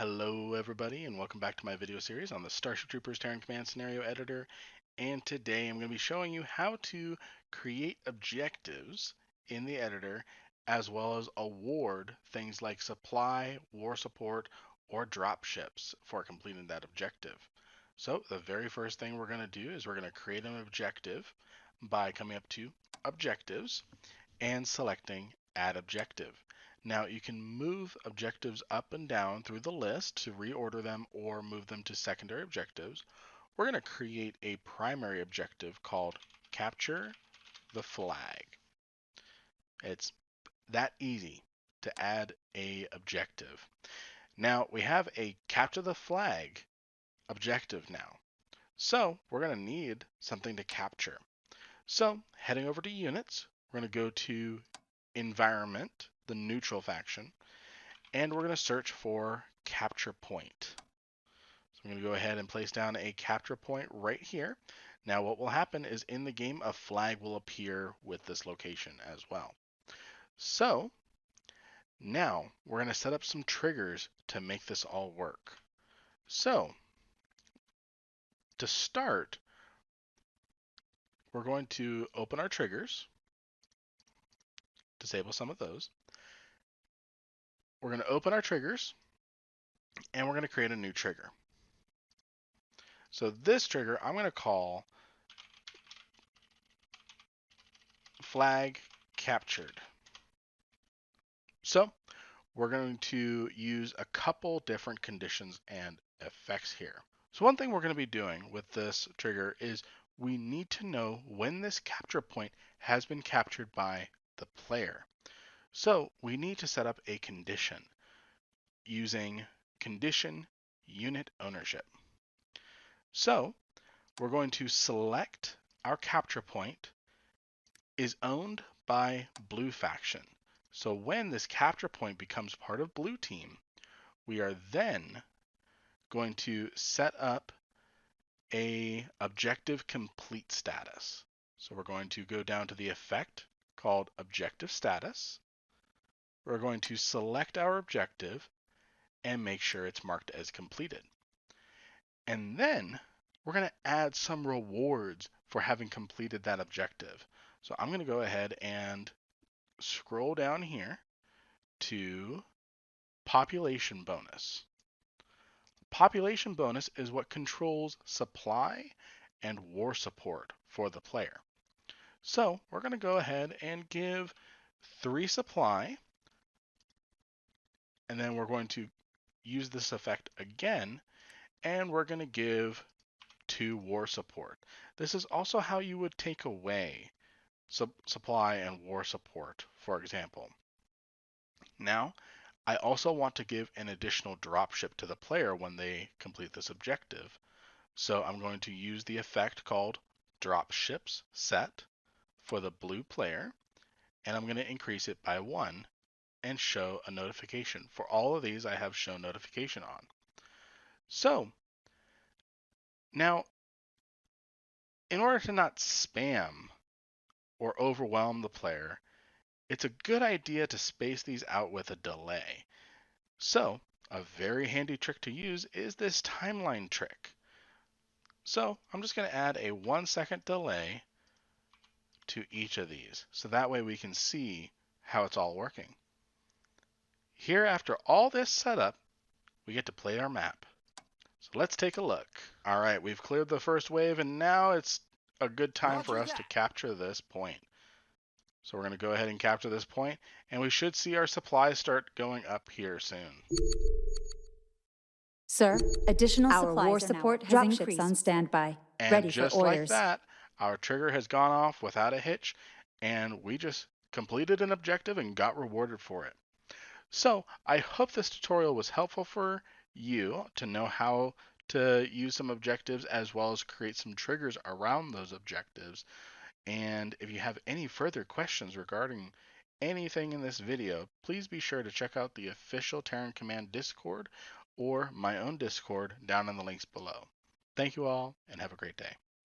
Hello everybody and welcome back to my video series on the Starship Troopers Terran Command Scenario Editor, and today I'm going to be showing you how to create objectives in the editor as well as award things like supply, war support, or drop ships for completing that objective. So the very first thing we're going to do is we're going to create an objective by coming up to Objectives and selecting Add Objective. Now you can move objectives up and down through the list to reorder them or move them to secondary objectives. We're going to create a primary objective called Capture the Flag. It's that easy to add a objective. Now we have a Capture the Flag objective now. So we're going to need something to capture. So heading over to Units, we're going to go to Environment, the neutral faction, and we're going to search for capture point. So I'm going to go ahead and place down a capture point right here. Now what will happen is in the game a flag will appear with this location as well. So now we're going to set up some triggers to make this all work. So to start, we're going to open our triggers, disable some of those. We're going to open our triggers and we're going to create a new trigger. So this trigger I'm going to call flag captured. So we're going to use a couple different conditions and effects here. So one thing we're going to be doing with this trigger is we need to know when this capture point has been captured by the player. So we need to set up a condition using condition unit ownership. So we're going to select our capture point is owned by blue faction. So when this capture point becomes part of blue team, we are then going to set up a objective complete status. So we're going to go down to the effect called objective status. We're going to select our objective and make sure it's marked as completed. And then we're going to add some rewards for having completed that objective. So I'm going to go ahead and scroll down here to population bonus. Population bonus is what controls supply and war support for the player. So we're going to go ahead and give 3 supply, and then we're going to use this effect again, and we're going to give 2 war support. This is also how you would take away supply and war support, for example. Now, I also want to give an additional dropship to the player when they complete this objective. So I'm going to use the effect called dropships set for the blue player, and I'm going to increase it by 1 and show a notification. For all of these, I have show notification on. So now, in order to not spam or overwhelm the player, it's a good idea to space these out with a delay. So a very handy trick to use is this timeline trick. So I'm just going to add a 1-second delay to each of these. So that way we can see how it's all working. Here, after all this setup, we get to play our map. So let's take a look. All right, we've cleared the first wave, and now it's a good time for us to capture this point. So we're going to go ahead and capture this point, and we should see our supplies start going up here soon. Sir, additional Our supplies war are support now has dropships increased. on standby, And ready for just orders. like that, our trigger has gone off without a hitch, and we just completed an objective and got rewarded for it. So I hope this tutorial was helpful for you to know how to use some objectives as well as create some triggers around those objectives. And if you have any further questions regarding anything in this video, please be sure to check out the official Terran Command Discord or my own Discord down in the links below. Thank you all and have a great day.